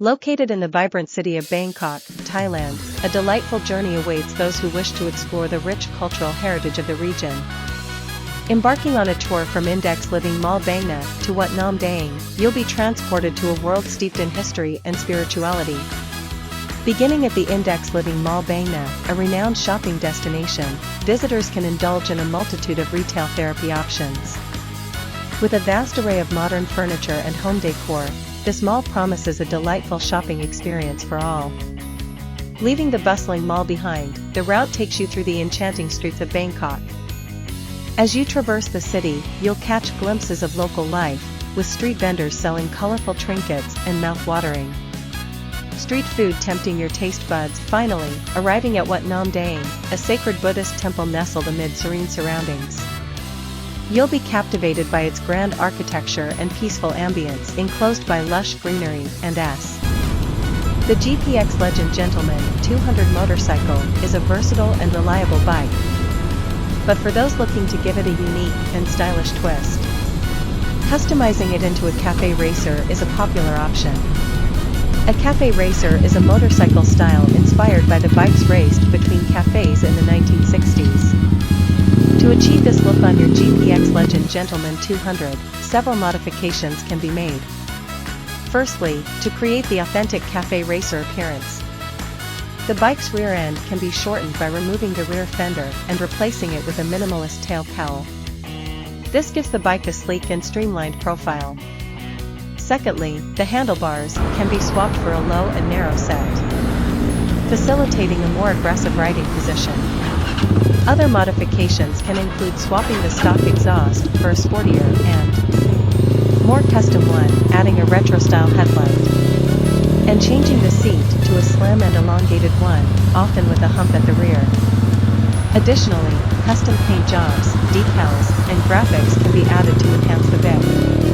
Located in the vibrant city of Bangkok, Thailand, a delightful journey awaits those who wish to explore the rich cultural heritage of the region. Embarking on a tour from Index Living Mall Bang Na to Wat Nam Daeng, you'll be transported to a world steeped in history and spirituality. Beginning at the Index Living Mall Bang Na, a renowned shopping destination, visitors can indulge in a multitude of retail therapy options. With a vast array of modern furniture and home decor, this mall promises a delightful shopping experience for all. Leaving the bustling mall behind, the route takes you through the enchanting streets of Bangkok. As you traverse the city, you'll catch glimpses of local life, with street vendors selling colorful trinkets and mouth-watering street food tempting your taste buds. Finally, arriving at Wat Nam Daeng, a sacred Buddhist temple nestled amid serene surroundings. You'll be captivated by its grand architecture and peaceful ambience enclosed by lush greenery and The GPX Legend Gentleman 200 motorcycle is a versatile and reliable bike. But for those looking to give it a unique and stylish twist, customizing it into a cafe racer is a popular option. A cafe racer is a motorcycle style inspired by the bikes raced between cafes in the 1960s. To achieve this look on your GPX Legend Gentleman 200, several modifications can be made. Firstly, to create the authentic cafe racer appearance, the bike's rear end can be shortened by removing the rear fender and replacing it with a minimalist tail cowl. This gives the bike a sleek and streamlined profile. Secondly, the handlebars can be swapped for a low and narrow set, facilitating a more aggressive riding position. Other modifications can include swapping the stock exhaust for a sportier and more custom one, adding a retro-style headlight, and changing the seat to a slim and elongated one, often with a hump at the rear. Additionally, custom paint jobs, decals, and graphics can be added to enhance the bit.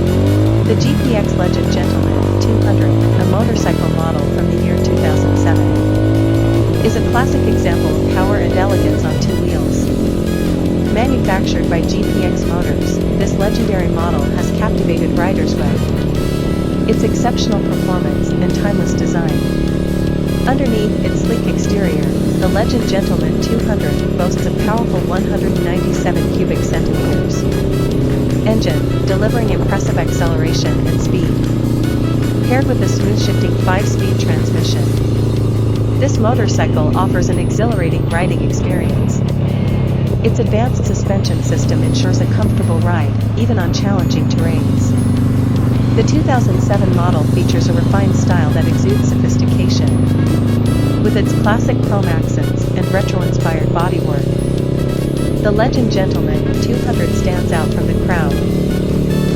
The GPX Legend Gentleman 200, a motorcycle model from the year 2007, is a classic example of power and elegance on two wheels. Manufactured by GPX Motors, this legendary model has captivated riders with its exceptional performance and timeless design. Underneath its sleek exterior, the Legend Gentleman 200 boasts a powerful 197 cubic centimeters engine, delivering impressive acceleration and speed. Paired with a smooth shifting 5-speed transmission, this motorcycle offers an exhilarating riding experience. Its advanced suspension system ensures a comfortable ride, even on challenging terrains. The 2007 model features a refined style that exudes sophistication. With its classic chrome accents and retro-inspired bodywork, the Legend Gentleman 200 stands out from the crowd.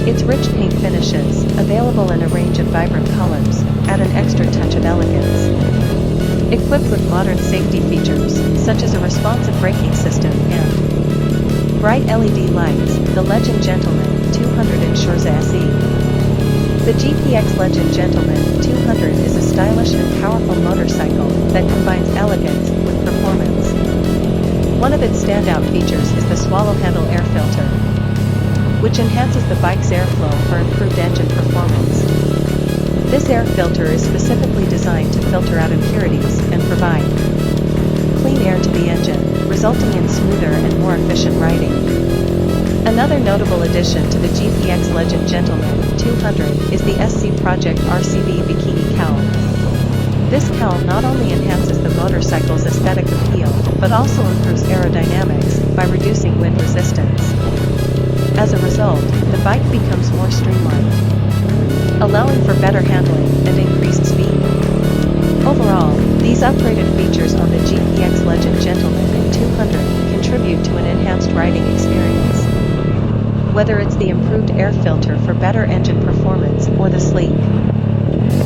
Its rich paint finishes, available in a range of vibrant colors, add an extra touch of elegance. Equipped with modern safety features, such as a responsive braking system and bright LED lights, the Legend Gentleman 200 ensures SE. The GPX Legend Gentleman 200 is a stylish and powerful motorcycle that combines elegance with performance. One of its standout features is the swallow handle air filter, which enhances the bike's airflow for improved engine performance. This air filter is specifically designed to filter out impurities and provide clean air to the engine, resulting in smoother and more efficient riding. Another notable addition to the GPX Legend Gentleman 200 is the SC Project RCB Bikini Cowl. This cowl not only enhances the motorcycle's aesthetic appeal, but also improves aerodynamics by reducing wind resistance. As a result, the bike becomes more streamlined, allowing for better handling and increased speed. Overall, these upgraded features on the GPX Legend Gentleman 200 contribute to an enhanced riding experience. Whether it's the improved air filter for better engine performance or the sleek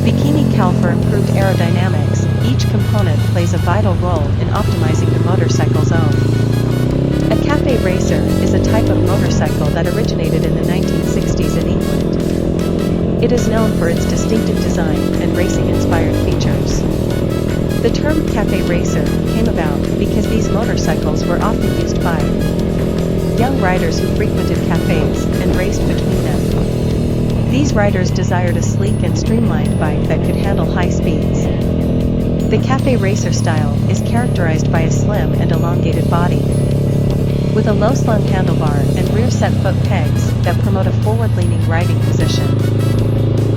bikini cowl for improved aerodynamics, each component plays a vital role in optimizing the motorcycle's own. A cafe racer is a type of motorcycle that originated in the 1960s in England. It is known for its distinctive design and racing-inspired features. The term cafe racer came about because these motorcycles were often used by young riders who frequented cafes and raced between them. These riders desired a sleek and streamlined bike that could handle high speeds The cafe racer style is characterized by a slim and elongated body, with a low-slung handlebar and rear-set foot pegs that promote a forward-leaning riding position.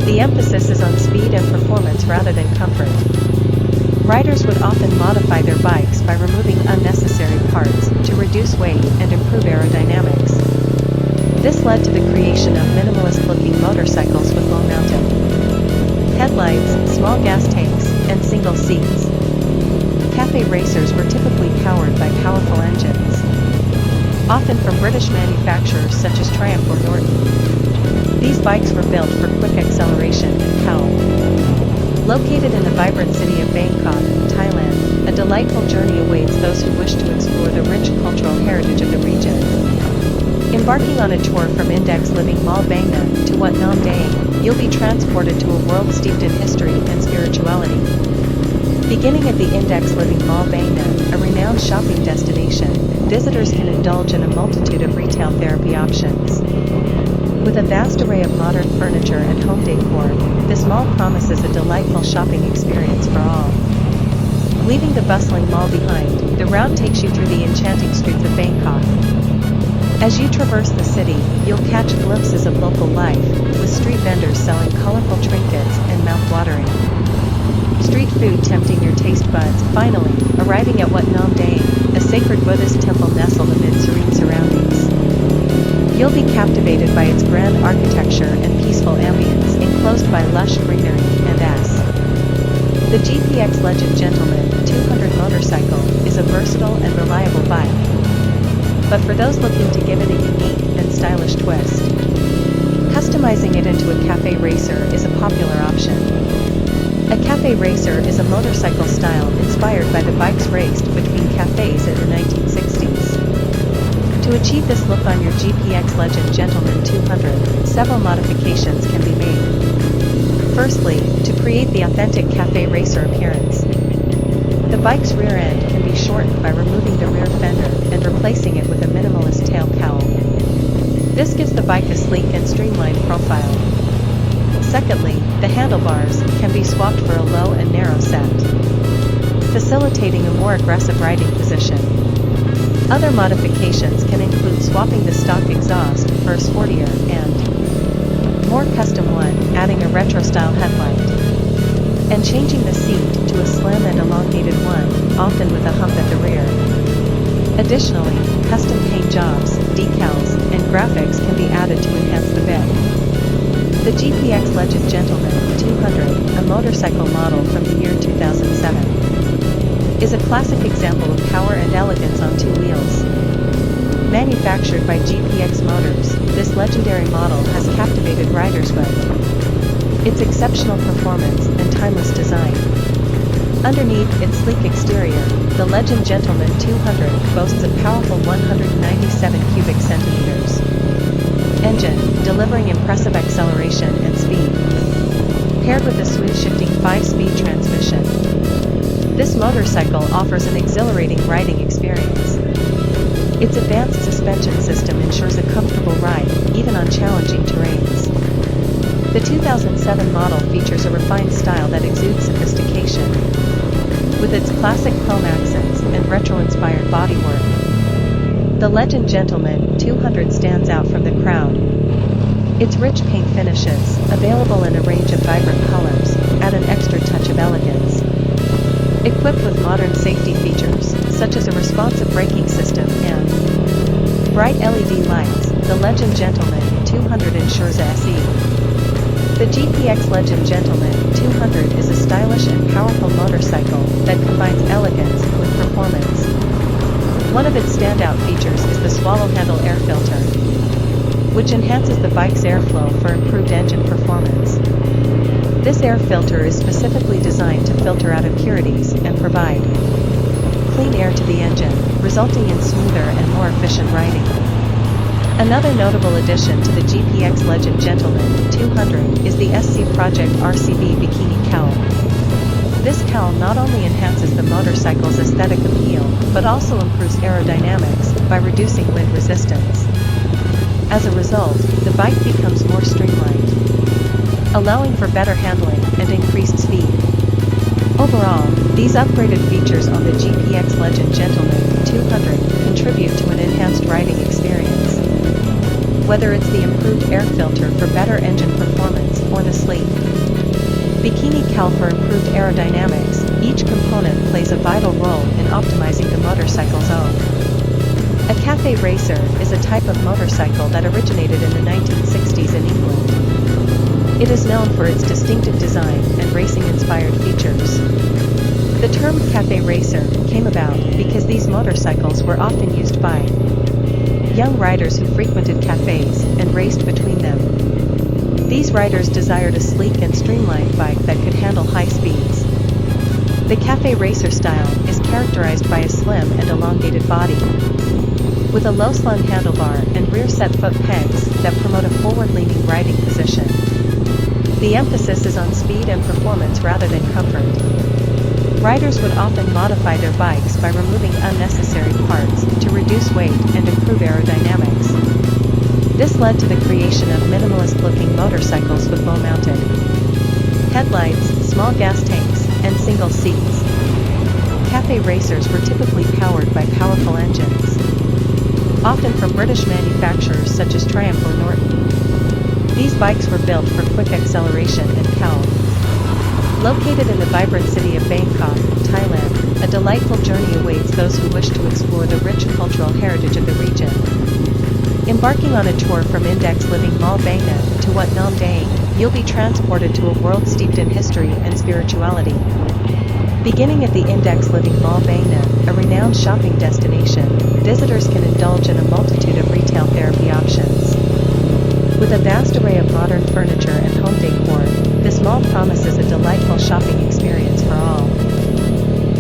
The emphasis is on speed and performance rather than comfort. Riders would often modify their bikes by removing unnecessary parts to reduce weight and improve aerodynamics. This led to the creation of minimalist-looking motorcycles with low mounting headlights, small gas tanks, and single seats. Cafe racers were typically powered by powerful engines, often from British manufacturers such as Triumph or Norton. These bikes were built for quick acceleration and Cowl. Located in the vibrant city of Bangkok, Thailand, a delightful journey awaits those who wish to explore the rich cultural heritage of the region. Embarking on a tour from Index Living Mall Bangna to Wat Nam Daeng, you'll be transported to a world steeped in history and spirituality. Beginning at the Index Living Mall Bangna, a renowned shopping destination, visitors can indulge in a multitude of retail therapy options. With a vast array of modern furniture and home decor, this mall promises a delightful shopping experience for all. Leaving the bustling mall behind, the route takes you through the enchanting streets of Bangkok. As you traverse the city, you'll catch glimpses of local life, with street vendors selling colorful trinkets and mouth-watering street food tempting your taste buds. Finally, arriving at Wat Nam Daeng, a sacred Buddhist temple nestled amid serene surroundings. You'll be captivated by its grand architecture and peaceful ambience, enclosed by lush greenery and The GPX Legend Gentleman 200 motorcycle is a versatile and reliable bike. But for those looking to give it a unique and stylish twist, customizing it into a cafe racer is a popular option. A cafe racer is a motorcycle style inspired by the bikes raced between cafes in the 1960s. To achieve this look on your GPX Legend Gentleman 200, several modifications can be made. Firstly, to create the authentic cafe racer appearance, the bike's rear end can be shortened by removing the rear fender and replacing it with a minimalist tail cowl. This gives the bike a sleek and streamlined profile. Secondly, the handlebars can be swapped for a low and narrow set, facilitating a more aggressive riding position. Other modifications can include swapping the stock exhaust for a sportier and more custom one, adding a retro-style headlight, and changing the seat to a slim and elongated one, often with a hump at the rear. Additionally, custom paint jobs, decals, and graphics can be added to enhance the bit. The GPX Legend Gentleman 200, a motorcycle model from the year 2007, is a classic example of power and elegance on two wheels. Manufactured by GPX Motors, this legendary model has captivated riders with its exceptional performance and timeless design. Underneath its sleek exterior, the Legend Gentleman 200 boasts a powerful 197 cubic centimeters engine, delivering impressive acceleration and speed. Paired with a smooth shifting 5-speed transmission, this motorcycle offers an exhilarating riding experience. Its advanced suspension system ensures a comfortable ride, even on challenging terrains. The 2007 model features a refined style that exudes sophistication, with its classic chrome accents and retro-inspired bodywork. The Legend Gentleman 200 stands out from the crowd. Its rich paint finishes, available in a range of vibrant colors, add an extra touch of elegance. Equipped with modern safety features, such as a responsive braking system and bright LED lights, the Legend Gentleman 200 ensures a SE. The GPX Legend Gentleman 200 is a stylish and powerful motorcycle that combines elegance with performance. One of its standout features is the swallow handle air filter, which enhances the bike's airflow for improved engine performance. This air filter is specifically designed to filter out impurities and provide clean air to the engine, resulting in smoother and more efficient riding. Another notable addition to the GPX Legend Gentleman 200 is the SC Project RCB Bikini Cowl. This cowl not only enhances the motorcycle's aesthetic appeal, but also improves aerodynamics by reducing wind resistance. As a result, the bike becomes more streamlined, allowing for better handling and increased speed. Overall, These upgraded features on the GPX Legend Gentleman 200 contribute to an enhanced riding experience. Whether it's the improved air filter for better engine performance or the sleek bikini cowl for improved aerodynamics, each component plays a vital role in optimizing the motorcycle's own. A cafe racer is a type of motorcycle that originated in the 1960s in England. It is known for its distinctive design and racing-inspired features. The term cafe racer came about because these motorcycles were often used by young riders who frequented cafes and raced between them. These riders desired a sleek and streamlined bike that could handle high speeds. The cafe racer style is characterized by a slim and elongated body, with a low-slung handlebar and rear-set foot pegs that promote a forward-leaning riding position. The emphasis is on speed and performance rather than comfort. Riders would often modify their bikes by removing unnecessary parts to reduce weight and improve aerodynamics. This led to the creation of minimalist-looking motorcycles with low-mounted headlights, small gas tanks, and single seats. Cafe racers were typically powered by powerful engines, often from British manufacturers such as Triumph or Norton. These bikes were built for quick acceleration and Cowl. Located in the vibrant city of Bangkok, Thailand, a delightful journey awaits those who wish to explore the rich cultural heritage of the region. Embarking on a tour from Index Living Mall Bangna to Wat Nam DAENG, you'll be transported to a world steeped in history and spirituality. Beginning at the Index Living Mall Bangna, a renowned shopping destination, visitors can indulge in a multitude of retail therapy options. With a vast array of modern furniture and home decor, this mall promises a delightful shopping experience for all.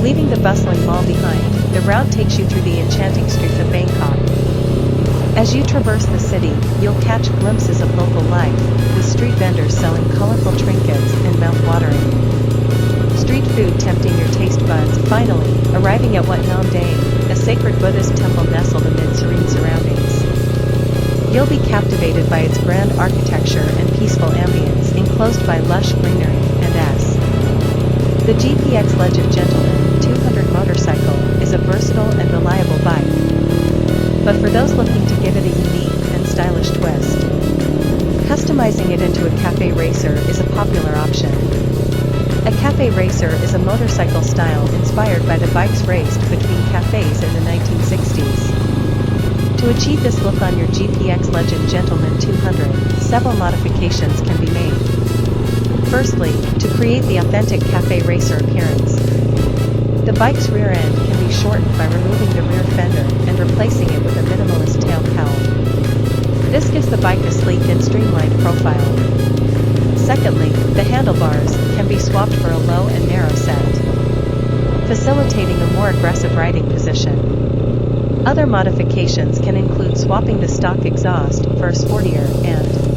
Leaving the bustling mall behind, the route takes you through the enchanting streets of Bangkok. As you traverse the city, you'll catch glimpses of local life, with street vendors selling colorful trinkets and mouth-watering street food tempting your taste buds. Finally, arriving at Wat Nam DAENG, a sacred Buddhist temple nestled amid serene surroundings. You'll be captivated by its grand architecture and peaceful ambience enclosed by lush greenery and the GPX Legend Gentleman 200 motorcycle is a versatile and reliable bike. But for those looking to give it a unique and stylish twist, customizing it into a cafe racer is a popular option. A cafe racer is a motorcycle style inspired by the bikes raced between cafes in the 1960s. To achieve this look on your GPX Legend Gentleman 200, several modifications can be made. Firstly, to create the authentic cafe racer appearance, the bike's rear end can be shortened by removing the rear fender and replacing it with a minimalist tail cowl. This gives the bike a sleek and streamlined profile. Secondly, the handlebars can be swapped for a low and narrow set, facilitating a more aggressive riding position. Other modifications can include swapping the stock exhaust for a sportier and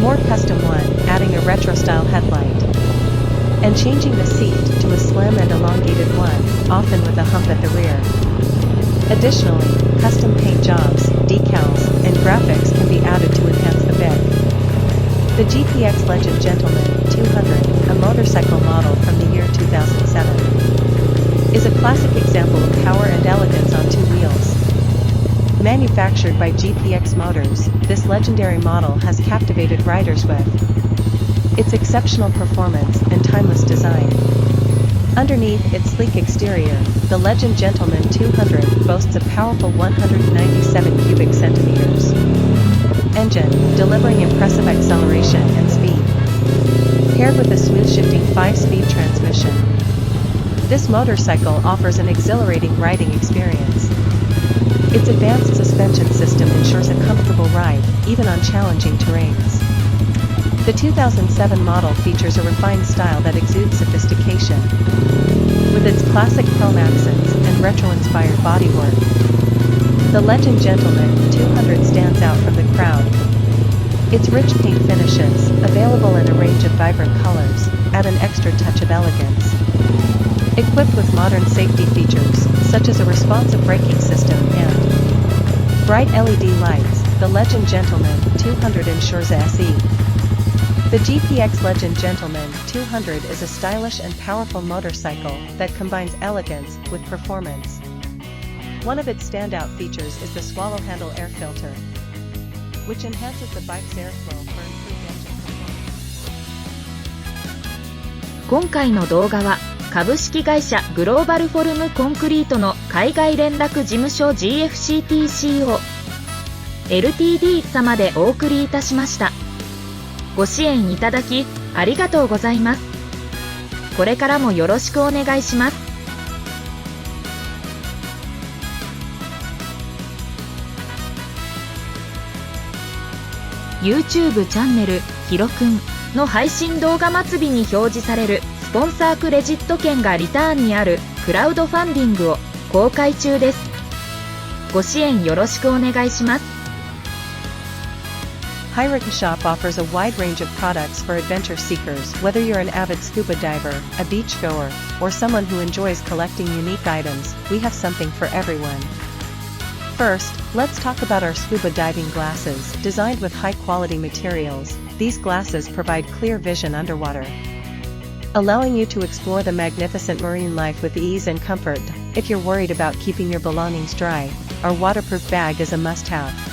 more custom one, adding a retro-style headlight, and changing the seat to a slim and elongated one, often with a hump at the rear. Additionally, custom paint jobs, decals, and graphics can be added to enhance the bit. The GPX Legend Gentleman 200, a motorcycle model from the year 2007, is a classic example of power and elegance on two wheels. Manufactured by GPX Motors, this legendary model has captivated riders with its exceptional performance and timeless design. Underneath its sleek exterior, the Legend Gentleman 200 boasts a powerful 197 cubic centimeters engine, delivering impressive acceleration and speed. Paired with a smooth shifting 5-speed transmission, this motorcycle offers an exhilarating riding experience. Its advanced suspension system ensures a comfortable ride, even on challenging terrains. The 2007 model features a refined style that exudes sophistication, with its classic chrome accents and retro-inspired bodywork. The Legend Gentleman 200 stands out from the crowd. Its rich paint finishes, available in a range of vibrant colors, add an extra touch of elegance. Equipped with modern safety features, such as a responsive braking system and bright LED lights, the Legend Gentleman 200 ensures a The GPX Legend Gentleman 200 is a stylish and powerful motorcycle that combines elegance with performance. One of its standout features is the swallow handle air filter, which enhances the bike's airflow for improved engine performance. 今回の動画は株式会社グローバルフォルムコンクリートの海外連絡事務所 GFCTCO LTD 様でお送りいたしました。ご支援いただきありがとうございます。これからもよろしくお願いします。YouTube チャンネルひろくんの配信動画末尾に表示されるスポンサークレジット券がリターンにあるクラウドファンディングを公開中です。ご支援よろしくお願いします。Hirockn Shop offers a wide range of products for adventure seekers, whether you're an avid scuba diver, a beachgoer, or someone who enjoys collecting unique items. We have something for everyone. First, let's talk about our scuba diving glasses. Designed with high-quality materials, these glasses provide clear vision underwater, allowing you to explore the magnificent marine life with ease and comfort. If you're worried about keeping your belongings dry, our waterproof bag is a must-have.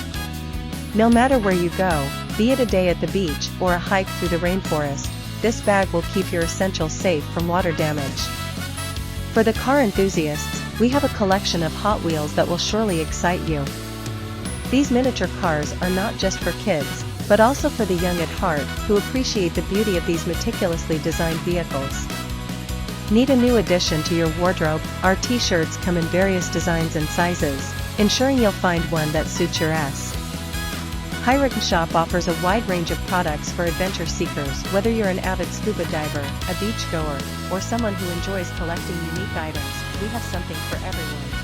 No matter where you go, be it a day at the beach or a hike through the rainforest, this bag will keep your essentials safe from water damage. For the car enthusiasts, we have a collection of Hot Wheels that will surely excite you. These miniature cars are not just for kids, but also for the young at heart, who appreciate the beauty of these meticulously designed vehicles. Need a new addition to your wardrobe? Our t-shirts come in various designs and sizes, ensuring you'll find one that suits your ass. Hirockn Shop offers a wide range of products for adventure seekers, whether you're an avid scuba diver, a beachgoer, or someone who enjoys collecting unique items. We have something for everyone.